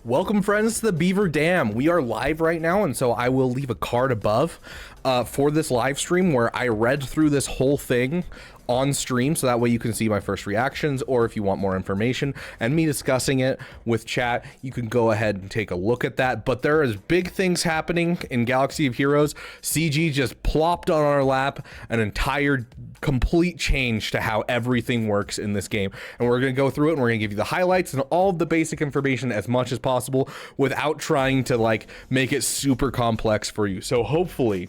Welcome, friends, to the Beaver Dam. We are live right now, and so I will leave a card above for this live stream where I read through this whole thing on stream, so that way you can see my first reactions, or if you want more information and me discussing it with chat, you can go ahead and take a look at that. But there is big things happening in Galaxy of Heroes. CG just plopped on our lap an entire complete change to how everything works in this game, and we're going to go through it, and we're going to give you the highlights and all of the basic information as much as possible without trying to like make it super complex for you. So hopefully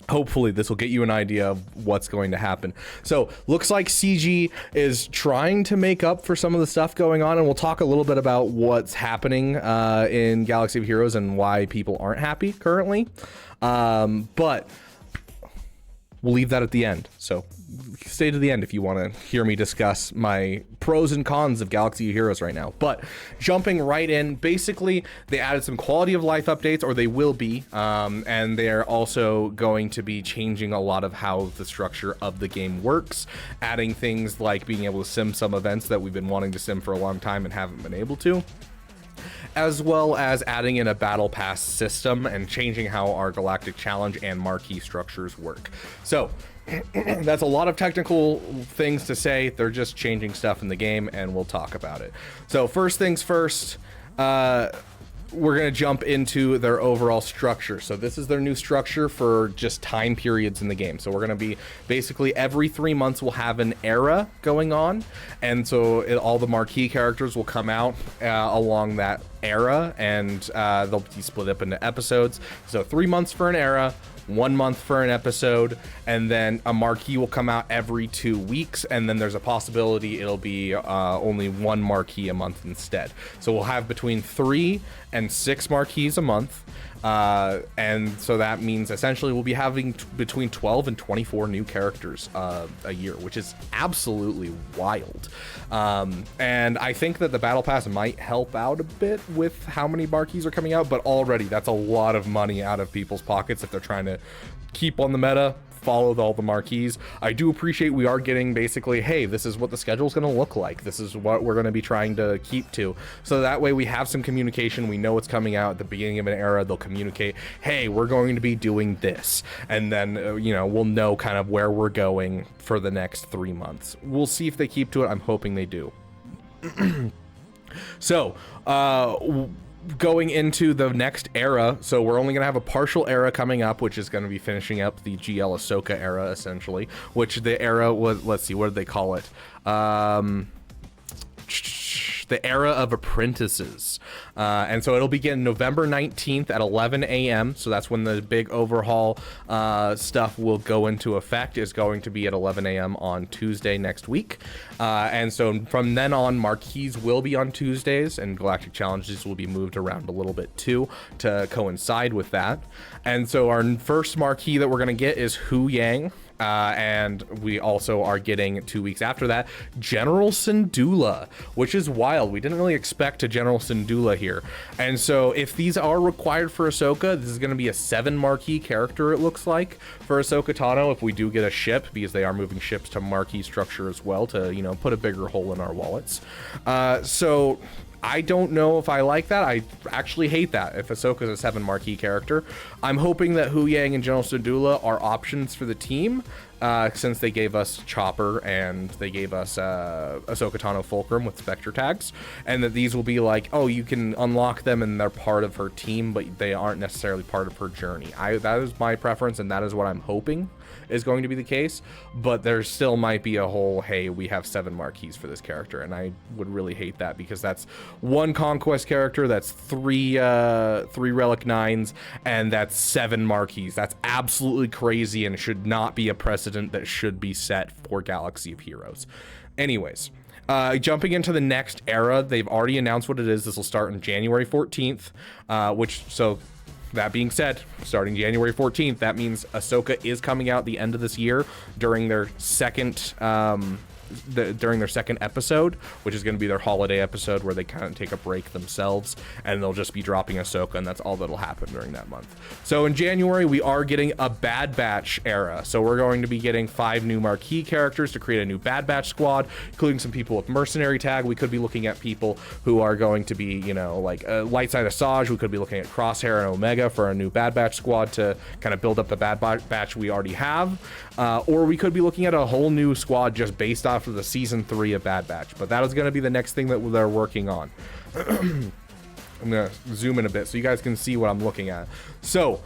this will get you an idea of what's going to happen. So looks like CG is trying to make up for some of the stuff going on, and we'll talk a little bit about what's happening in Galaxy of Heroes and why people aren't happy currently. But we'll leave that at the end. So stay to the end if you want to hear me discuss my pros and cons of Galaxy of Heroes right now. But jumping right in, basically they added some quality of life updates, or they will be, and they're also going to be changing a lot of how the structure of the game works, adding things like being able to sim some events that we've been wanting to sim for a long time and haven't been able to, as well as adding in a battle pass system and changing how our Galactic Challenge and marquee structures work. So that's a lot of technical things to say. They're just changing stuff in the game, and we'll talk about it. So first things first, we're going to jump into their overall structure. So this is their new structure for just time periods in the game. So we're going to be basically every 3 months we'll have an era going on, and so all the marquee characters will come out along that era, and they'll be split up into episodes. So 3 months for an era, 1 month for an episode, and then a marquee will come out every 2 weeks, and then there's a possibility it'll be only one marquee a month instead. So we'll have between 3 and 6 marquees a month, and so that means essentially we'll be having between 12 and 24 new characters a year, which is absolutely wild. And I think that the battle pass might help out a bit with how many marquees are coming out, but already that's a lot of money out of people's pockets if they're trying to keep on the meta, follow all the marquees. I do appreciate we are getting basically, hey, this is what the schedule is going to look like. This is what we're going to be trying to keep to. So that way we have some communication. We know what's coming out at the beginning of an era. They'll communicate, hey, we're going to be doing this. And then, we'll know kind of where we're going for the next 3 months. We'll see if they keep to it. I'm hoping they do. So, going into the next era, so we're only going to have a partial era coming up, which is going to be finishing up the GL Ahsoka era, essentially, which the era was, let's see, what did they call it? The era of apprentices, and so it'll begin November 19th at 11 a.m. so that's when the big overhaul stuff will go into effect, is going to be at 11 a.m. on Tuesday next week, and so from then on marquees will be on Tuesdays, and Galactic Challenges will be moved around a little bit too to coincide with that. And so our first marquee that we're going to get is Huyang. And we also are getting 2 weeks after that General Syndulla, which is wild. We didn't really expect a General Syndulla here. And so if these are required for Ahsoka, this is going to be a 7 marquee character, it looks like, for Ahsoka Tano, if we do get a ship, because they are moving ships to marquee structure as well to, put a bigger hole in our wallets. So I don't know if I like that. I actually hate that if Ahsoka's a 7 marquee character. I'm hoping that Huyang and General Syndulla are options for the team, since they gave us Chopper and they gave us Ahsoka Tano Fulcrum with Spectre tags, and that these will be like, oh, you can unlock them and they're part of her team, but they aren't necessarily part of her journey. That is my preference, and that is what I'm hoping is going to be the case. But there still might be a whole, hey, we have 7 marquees for this character, and I would really hate that, because that's 1 Conquest character, that's 3 Relic 9s, and that's 7 marquees. That's absolutely crazy and should not be a precedent that should be set for Galaxy of Heroes. Anyways, jumping into the next era, they've already announced what it is. This will start on January 14th, so that being said, starting January 14th, that means Ahsoka is coming out the end of this year during their second during their second episode, which is going to be their holiday episode where they kind of take a break themselves, and they'll just be dropping Ahsoka, and that's all that'll happen during that month. So in January, we are getting a Bad Batch era. So we're going to be getting 5 new marquee characters to create a new Bad Batch squad, including some people with mercenary tag. We could be looking at people who are going to be, you know, like Light Side Asajj. We could be looking at Crosshair and Omega for a new Bad Batch squad to kind of build up the Bad Batch we already have. Or we could be looking at a whole new squad just based off of the season 3 of Bad Batch. But that is going to be the next thing that they're working on. I'm going to zoom in a bit so you guys can see what I'm looking at. So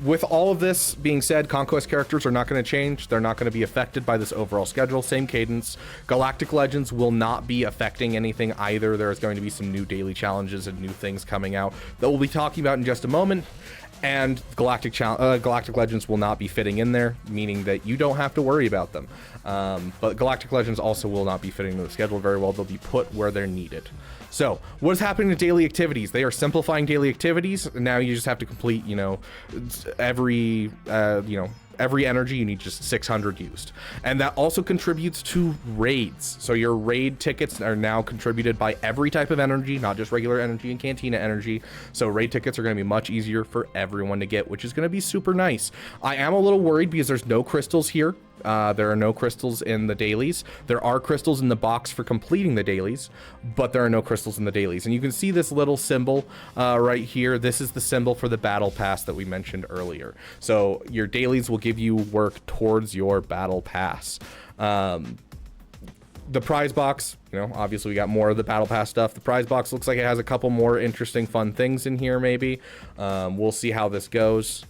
with all of this being said, Conquest characters are not going to change. They're not going to be affected by this overall schedule. Same cadence. Galactic Legends will not be affecting anything either. There's going to be some new daily challenges and new things coming out that we'll be talking about in just a moment. And Galactic Legends will not be fitting in there, meaning that you don't have to worry about them. But Galactic Legends also will not be fitting into the schedule very well. They'll be put where they're needed. So what is happening to daily activities? They are simplifying daily activities. Now you just have to complete, you know, every energy, you need just 600 used. And that also contributes to raids. So your raid tickets are now contributed by every type of energy, not just regular energy and Cantina energy. So raid tickets are going to be much easier for everyone to get, which is going to be super nice. I am a little worried because there's no crystals here. There are no crystals in the dailies. There are crystals in the box for completing the dailies, but there are no crystals in the dailies. And you can see this little symbol right here. This is the symbol for the battle pass that we mentioned earlier. So your dailies will give you work towards your battle pass. The prize box, you know, obviously we got more of the battle pass stuff. The prize box looks like it has a couple more interesting fun things in here maybe. We'll see how this goes.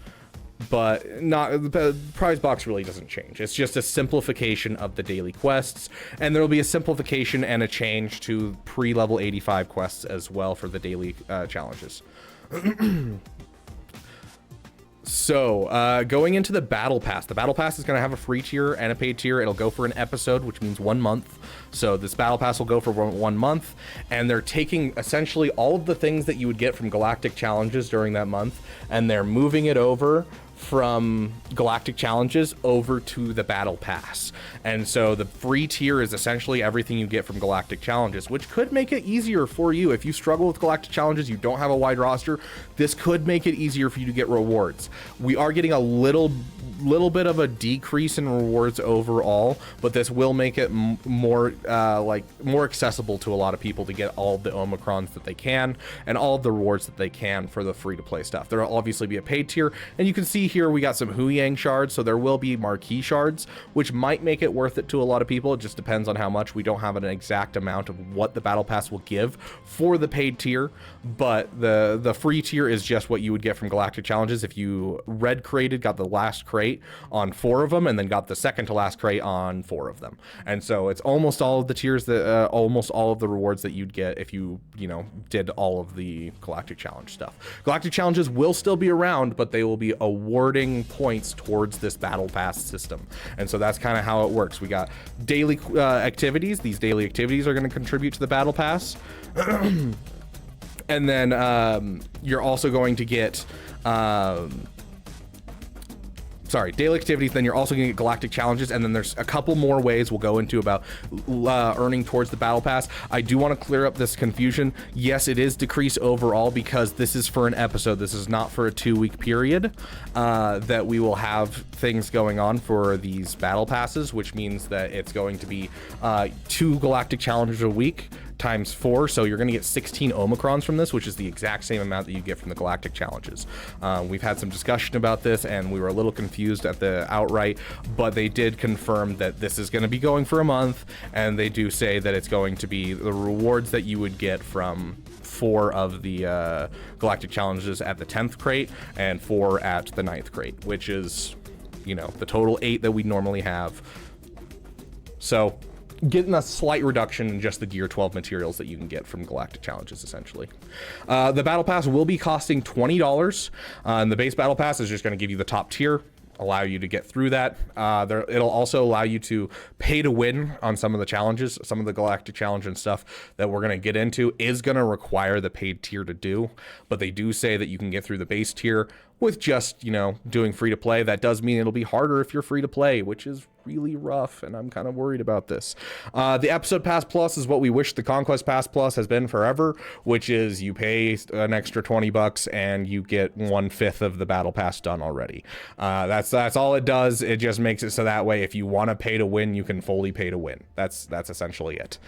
But the prize box really doesn't change. It's just a simplification of the daily quests, and there will be a simplification and a change to pre-level 85 quests as well for the daily challenges. So going into the battle pass is going to have a free tier and a paid tier. It'll go for an episode, which means 1 month. So this battle pass will go for 1 month, and they're taking essentially all of the things that you would get from Galactic Challenges during that month, and they're moving it over from Galactic Challenges over to the battle pass. And so the free tier is essentially everything you get from Galactic Challenges, which could make it easier for you. If you struggle with Galactic Challenges, you don't have a wide roster, this could make it easier for you to get rewards. We are getting a little bit of a decrease in rewards overall, but this will make it more accessible to a lot of people to get all of the Omicrons that they can and all of the rewards that they can for the free to play stuff. There will obviously be a paid tier, and you can see here we got some Huyang shards, so there will be marquee shards, which might make it worth it to a lot of people. It just depends on how much. We don't have an exact amount of what the battle pass will give for the paid tier, but the free tier is just what you would get from Galactic Challenges if you red crated, got the last crate on 4 of them, and then got the second to last crate on 4 of them. And so it's almost all of the tiers that almost all of the rewards that you'd get if you did all of the Galactic Challenge stuff. Galactic Challenges will still be around, but they will be awarding points towards this battle pass system. And so that's kind of how it works. We got daily activities. These daily activities are going to contribute to the battle pass. And then you're also going to get daily activities, then you're also going to get Galactic Challenges, and then there's a couple more ways we'll go into about earning towards the battle pass. I do want to clear up this confusion. Yes, it is decreased overall because this is for an episode. This is not for a 2-week period that we will have things going on for these battle passes, which means that it's going to be 2 Galactic Challenges a week times 4, so you're going to get 16 Omicrons from this, which is the exact same amount that you get from the Galactic Challenges. We've had some discussion about this, and we were a little confused at the outright, but they did confirm that this is going to be going for a month, and they do say that it's going to be the rewards that you would get from 4 of the Galactic Challenges at the 10th crate and 4 at the 9th crate, which is, the total 8 that we normally have. So getting a slight reduction in just the Gear 12 materials that you can get from Galactic Challenges, essentially. The Battle Pass will be costing $20, and the base Battle Pass is just going to give you the top tier, allow you to get through that. It'll also allow you to pay to win on some of the challenges. Some of the Galactic Challenge and stuff that we're going to get into is going to require the paid tier to do, but they do say that you can get through the base tier with just, you know, doing free to play. That does mean it'll be harder if you're free to play, which is really rough, and I'm kind of worried about this. The Episode Pass Plus is what we wish the Conquest Pass Plus has been forever, which is you pay an extra $20 and you get 1/5 of the Battle Pass done already. That's all it does. It just makes it so that way if you want to pay to win, you can fully pay to win. That's essentially it.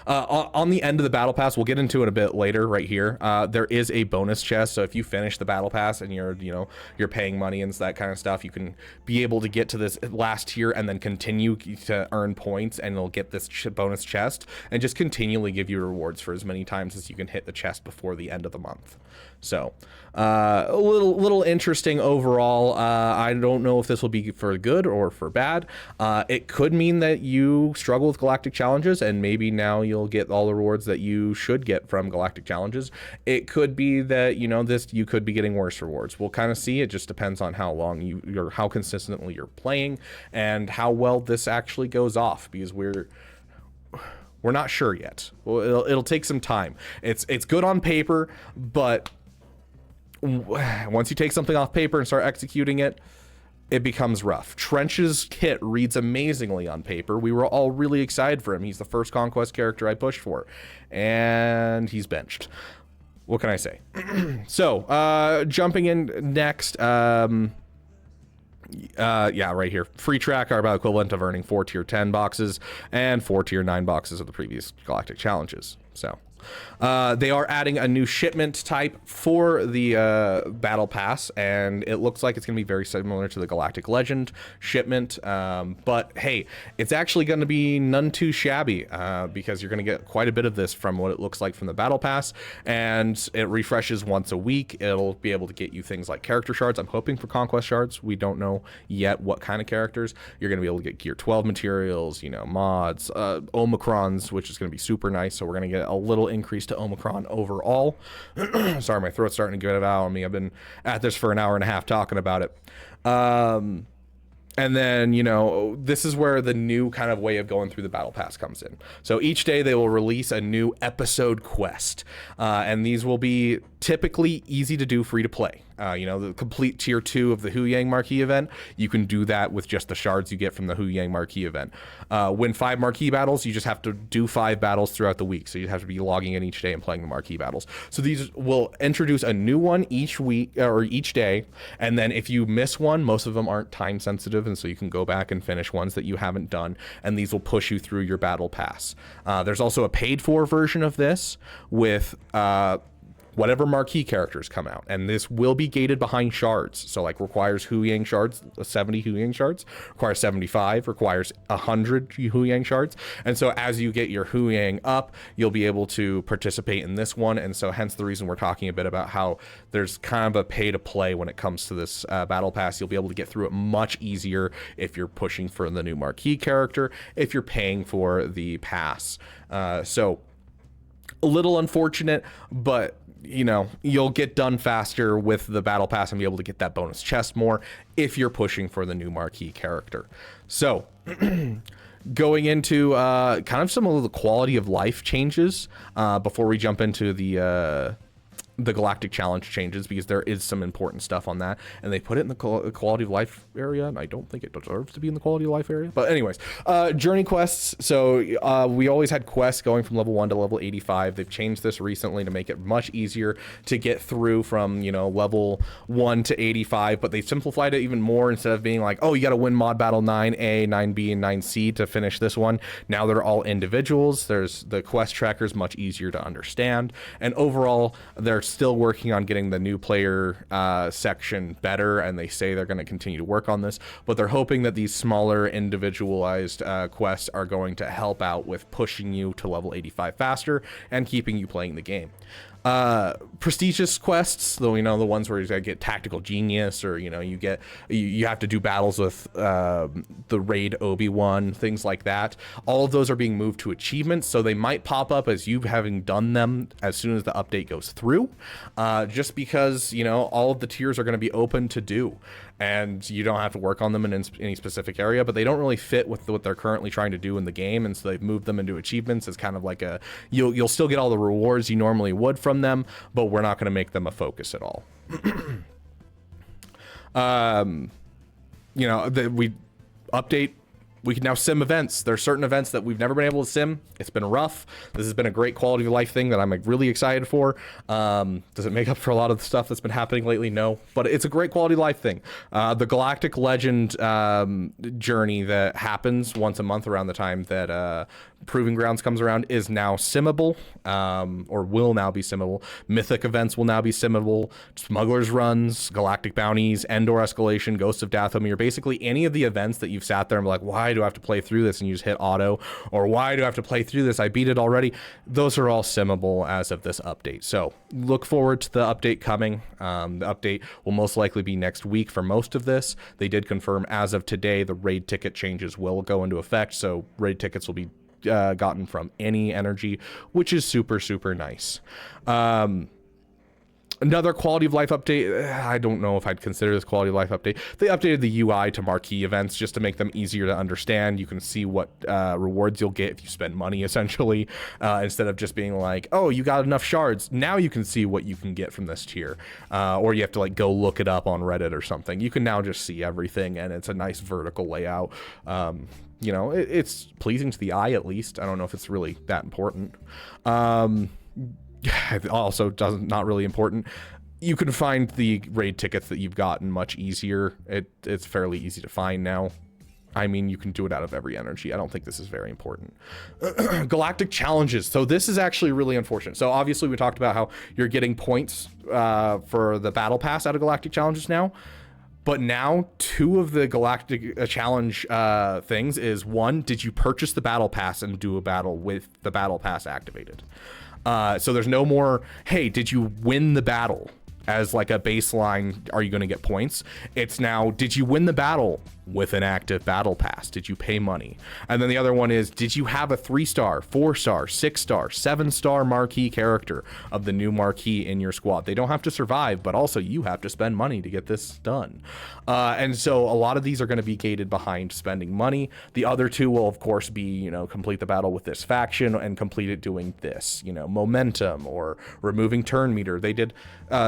On the end of the battle pass, we'll get into it a bit later right here, there is a bonus chest. So if you finish the battle pass and you're paying money and that kind of stuff, you can be able to get to this last tier and then continue to earn points, and it'll get this bonus chest and just continually give you rewards for as many times as you can hit the chest before the end of the month. So a little interesting overall. I don't know if this will be for good or for bad. It could mean that you struggle with Galactic Challenges and maybe now you'll get all the rewards that you should get from Galactic Challenges. It could be that, you could be getting worse rewards. We'll kind of see. It just depends on how long how consistently you're playing and how well this actually goes off, because we're not sure yet. Well, it'll take some time. It's good on paper, but once you take something off paper and start executing it, it becomes rough. Trench's kit reads amazingly on paper. We were all really excited for him. He's the first Conquest character I pushed for, and he's benched. What can I say? So, jumping in next, yeah, right here. Free track are about equivalent of earning 4 tier 10 boxes and 4 tier 9 boxes of the previous Galactic Challenges. So they are adding a new shipment type for the battle pass, and it looks like it's going to be very similar to the Galactic Legend shipment, but hey, it's actually going to be none too shabby, because you're going to get quite a bit of this from what it looks like from the battle pass, and it refreshes once a week. It'll be able to get you things like character shards. I'm hoping for Conquest shards. We don't know yet what kind of characters. You're going to be able to get Gear 12 materials, mods, Omicrons, which is going to be super nice. So we're going to get a little increase to Omicron overall. Sorry, my throat's starting to get it out on me. I've been at this for an hour and a half talking about it. And then, this is where the new kind of way of going through the battle pass comes in. So each day they will release a new episode quest, and these will be typically easy to do, free to play. The complete tier 2 of the Huyang marquee event, you can do that with just the shards you get from the Huyang marquee event. Win 5 marquee battles, you just have to do 5 battles throughout the week. So you have to be logging in each day and playing the marquee battles. So these will introduce a new one each week or each day. And then if you miss one, most of them aren't time sensitive, and so you can go back and finish ones that you haven't done, and these will push you through your battle pass. There's also a paid for version of this with whatever marquee characters come out, and this will be gated behind shards. So like requires Huyang shards, 70 Huyang shards, requires 75, requires 100 Huyang shards. And so as you get your Huyang up, you'll be able to participate in this one. And so hence the reason we're talking a bit about how there's kind of a pay to play when it comes to this battle pass. You'll be able to get through it much easier if you're pushing for the new marquee character, if you're paying for the pass. So a little unfortunate, but you'll get done faster with the battle pass and be able to get that bonus chest more if you're pushing for the new marquee character. So going into kind of some of the quality of life changes before we jump into the Galactic Challenge changes, because there is some important stuff on that, and they put it in the quality of life area, and I don't think it deserves to be in the quality of life area. But anyways, journey quests. So we always had quests going from level 1 to level 85. They've changed this recently to make it much easier to get through from level 1 to 85, but they simplified it even more. Instead of being like, oh, you got to win mod battle 9A, 9B, and 9C to finish this one, now they're all individuals. There's the quest trackers, much easier to understand, and overall they're still working on getting the new player section better, and they say they're going to continue to work on this, but they're hoping that these smaller individualized quests are going to help out with pushing you to level 85 faster and keeping you playing the game. Prestigious quests, though, the ones where you gotta get tactical genius, or you have to do battles with the raid Obi-Wan, things like that. All of those are being moved to achievements, so they might pop up as you having done them as soon as the update goes through. just because, you know, all of the tiers are going to be open to do, and you don't have to work on them in any specific area, but they don't really fit with what they're currently trying to do in the game, and so they've moved them into achievements as kind of like a, you'll still get all the rewards you normally would from them, but we're not going to make them a focus at all. You know, we can now sim events. There are certain events that we've never been able to sim. It's been rough. This has been a great quality of life thing that I'm like really excited for. Does it make up for a lot of the stuff that's been happening lately? No, but it's a great quality of life thing. The Galactic Legend journey that happens once a month around the time that Proving Grounds comes around is now simmable, or will now be simmable. Mythic events will now be simmable. Smugglers runs, Galactic Bounties, Endor Escalation, Ghosts of Dathomir, basically any of the events that you've sat there and be like, why do I have to play through this? And you just hit auto, or why do I have to play through this? I beat it already. Those are all simmable as of this update. So look forward to the update coming. The update will most likely be next week for most of this. They did confirm as of today the raid ticket changes will go into effect, so raid tickets will be gotten from any energy, which is super, super nice. Another quality of life update, I don't know if I'd consider this quality of life update. They updated the UI to marquee events just to make them easier to understand. You can see what rewards you'll get if you spend money, essentially, instead of just being like, oh, you got enough shards. Now you can see what you can get from this tier. Or you have to like go look it up on Reddit or something. You can now just see everything, and it's a nice vertical layout. You know, it's pleasing to the eye, at least. I don't know if it's really that important. Also not really important. You can find the raid tickets that you've gotten much easier. It's fairly easy to find now. I mean, you can do it out of every energy. I don't think this is very important. Galactic Challenges. So this is actually really unfortunate. So obviously we talked about how you're getting points for the battle pass out of Galactic Challenges now. But now, two of the Galactic Challenge things is, one, did you purchase the battle pass and do a battle with the battle pass activated? So there's no more, hey, did you win the battle as like a baseline? Are you going to get points? It's now, did you win the battle with an active battle pass? Did you pay money? And then the other one is, did you have a 3-star, 4-star, 6-star, 7-star marquee character of the new marquee in your squad? They don't have to survive, but also you have to spend money to get this done. And so a lot of these are going to be gated behind spending money. The other two will of course be, you know, complete the battle with this faction and complete it doing this, you know, momentum or removing turn meter. They did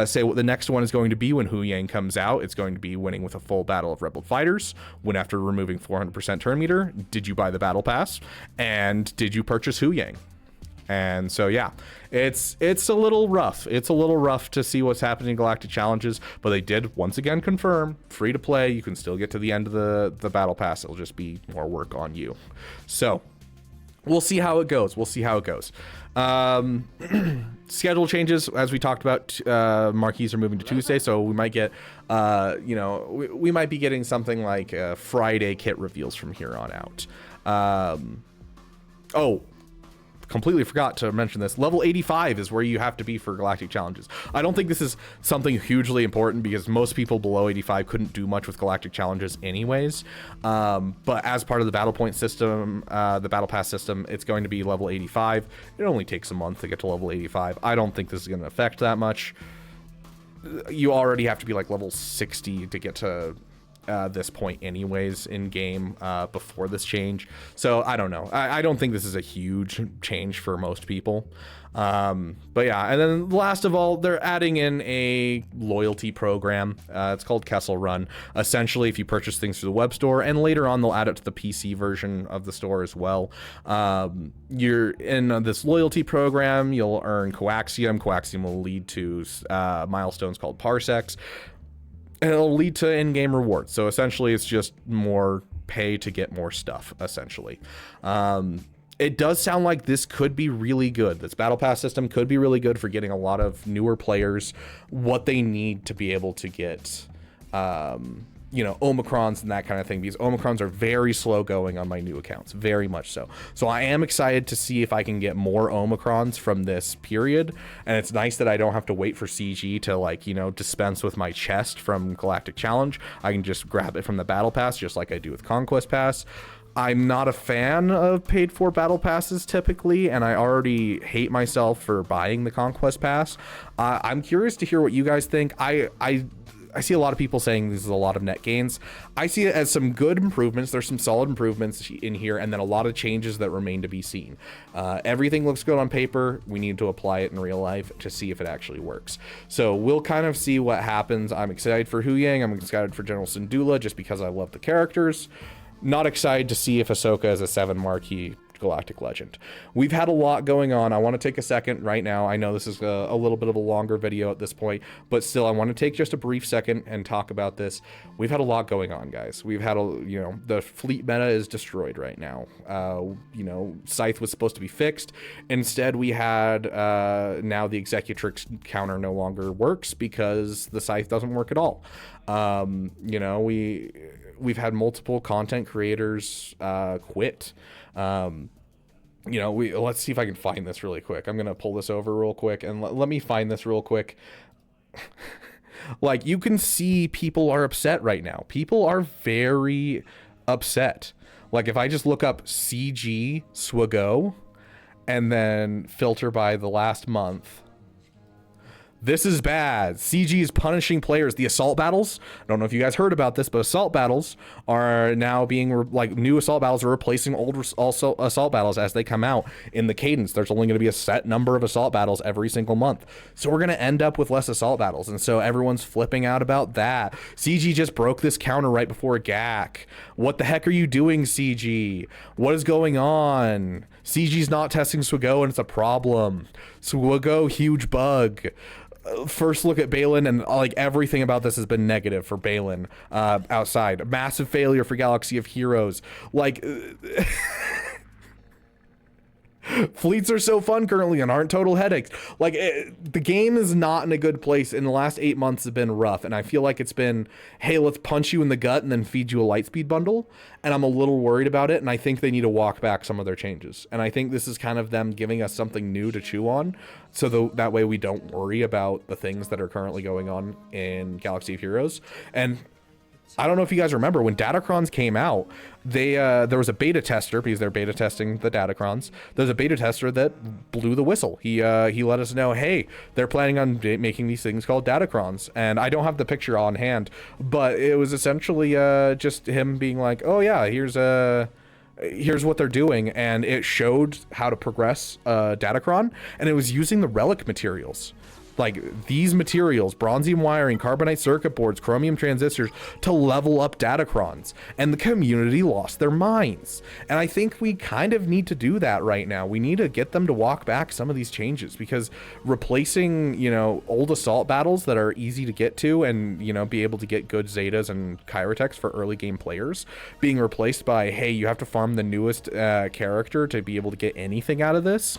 say what the next one is going to be when Huyang comes out. It's going to be winning with a full battle of rebel fighters. When after removing 400% turn meter, did you buy the battle pass? And did you purchase Huyang? And so, yeah, it's a little rough. It's a little rough to see what's happening in Galactic Challenges, but they did once again confirm free to play. You can still get to the end of the battle pass. It'll just be more work on you. So we'll see how it goes. We'll see how it goes. Schedule changes, as we talked about. Marquees are moving to Tuesday, so we might get, you know, we might be getting something like Friday kit reveals from here on out. Oh, completely forgot to mention this. Level 85 is where you have to be for Galactic Challenges. I don't think this is something hugely important because most people below 85 couldn't do much with Galactic Challenges anyways. But as part of the battle point system, the battle pass system, it's going to be level 85. It only takes a month to get to level 85. I don't think this is going to affect that much. You already have to be like level 60 to get to this point anyways in game before this change. So I don't know. I don't think this is a huge change for most people. But yeah, and then last of all, they're adding in a loyalty program. It's called Kessel Run. Essentially, if you purchase things through the web store, and later on they'll add it to the PC version of the store as well. You're in this loyalty program, you'll earn coaxium. Coaxium will lead to milestones called parsecs. And it'll lead to in-game rewards. So essentially, it's just more pay to get more stuff, essentially. It does sound like this could be really good. This Battle Pass system could be really good for getting a lot of newer players what they need to be able to get, you know, Omicrons and that kind of thing, because Omicrons are very slow going on my new accounts, very much so. So I am excited to see if I can get more Omicrons from this period, and it's nice that I don't have to wait for CG to, like, you know, dispense with my chest from Galactic Challenge. I can just grab it from the Battle Pass, just like I do with Conquest Pass. I'm not a fan of paid for battle passes typically, and I already hate myself for buying the Conquest pass. I'm curious to hear what you guys think. I see a lot of people saying this is a lot of net gains. I see it as some good improvements. There's some solid improvements in here, and then a lot of changes that remain to be seen. Everything looks good on paper. We need to apply it in real life to see if it actually works. So we'll kind of see what happens. I'm excited for Huyang. I'm excited for General Syndulla just because I love the characters. Not excited to see if Ahsoka is a 7 marquee Galactic Legend. We've had a lot going on. I want to take a second right now. I know this is a little bit of a longer video at this point, but still I want to take just a brief second and talk about this. We've had a lot going on, guys. We've had the fleet meta is destroyed right now. Scythe was supposed to be fixed. Instead, we had now the Executrix counter no longer works because the Scythe doesn't work at all. We've had multiple content creators quit. Let's see if I can find this really quick. I'm gonna pull this over real quick and let me find this real quick. Like, you can see people are upset right now. People are very upset. Like, if I just look up CG Swago and then filter by the last month, this is bad. CG is punishing players. The assault battles, I don't know if you guys heard about this, but assault battles are now being new assault battles are replacing old assault battles as they come out in the cadence. There's only going to be a set number of assault battles every single month. So we're going to end up with less assault battles. And so everyone's flipping out about that. CG just broke this counter right before GAC. What the heck are you doing, CG? What is going on? CG's not testing Swago and it's a problem. Swago, huge bug. First look at Balin, and everything about this has been negative for Balin outside. Massive failure for Galaxy of Heroes. Fleets are so fun currently and aren't total headaches. The game is not in a good place. In the last 8 months have been rough, and I feel like it's been, hey, let's punch you in the gut and then feed you a lightspeed bundle, and I'm a little worried about it, and I think they need to walk back some of their changes. And I think this is kind of them giving us something new to chew on, so that way we don't worry about the things that are currently going on in Galaxy of Heroes. And I don't know if you guys remember when Datacrons came out, there was a beta tester, because they're beta testing the Datacrons. There's a beta tester that blew the whistle. He let us know, hey, they're planning on making these things called Datacrons. And I don't have the picture on hand, but it was essentially just him being like, oh yeah, here's what they're doing, and it showed how to progress Datacron, and it was using the relic materials. Like these materials, bronzium wiring, carbonite circuit boards, chromium transistors, to level up Datacrons, and the community lost their minds. And I think we kind of need to do that right now. We need to get them to walk back some of these changes, because replacing, old assault battles that are easy to get to and, be able to get good Zetas and Kyrotechs for early game players, being replaced by, hey, you have to farm the newest character to be able to get anything out of this,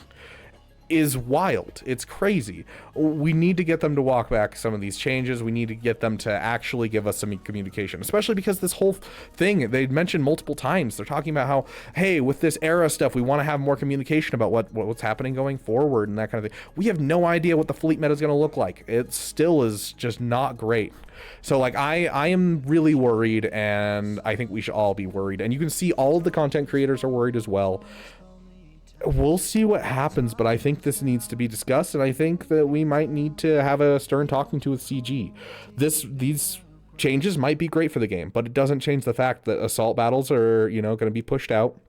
is wild. It's crazy. We need to get them to walk back some of these changes. We need to get them to actually give us some communication, especially because this whole thing, they mentioned multiple times, they're talking about how, hey, with this era stuff, we want to have more communication about what's happening going forward and that kind of thing. We have no idea what the fleet meta is going to look like. It still is just not great. So I am really worried, and I think we should all be worried. And you can see all of the content creators are worried as well. We'll see what happens, but I think this needs to be discussed, and I think that we might need to have a stern talking to with CG. These changes might be great for the game, but it doesn't change the fact that assault battles are, going to be pushed out.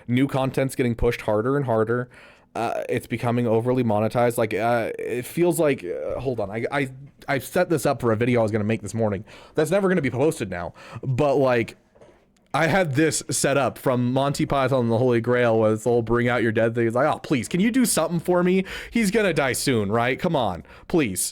New content's getting pushed harder and harder. It's becoming overly monetized. It feels like, hold on, I set this up for a video I was going to make this morning. That's never going to be posted now, but I had this set up from Monty Python and the Holy Grail, where it's all bring out your dead thing. It's like, oh, please, can you do something for me? He's gonna die soon, right? Come on, please.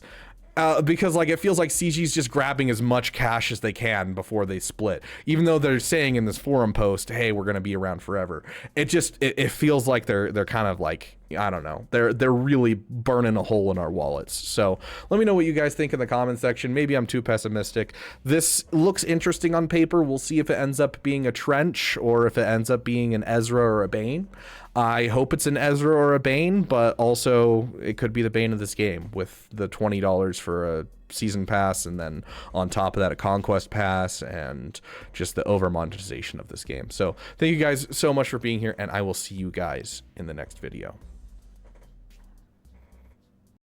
Because it feels like CG's just grabbing as much cash as they can before they split, even though they're saying in this forum post, hey, we're gonna be around forever. It feels like they're kind of I don't know, they're really burning a hole in our wallets. So let me know what you guys think in the comment section. Maybe I'm too pessimistic. This looks interesting on paper. We'll see if it ends up being a Trench or if it ends up being an Ezra or a Bane. I hope it's an Ezra or a Bane, but also it could be the Bane of this game with the $20 for a season pass, and then on top of that a Conquest pass, and just the over monetization of this game. So thank you guys so much for being here, and I will see you guys in the next video.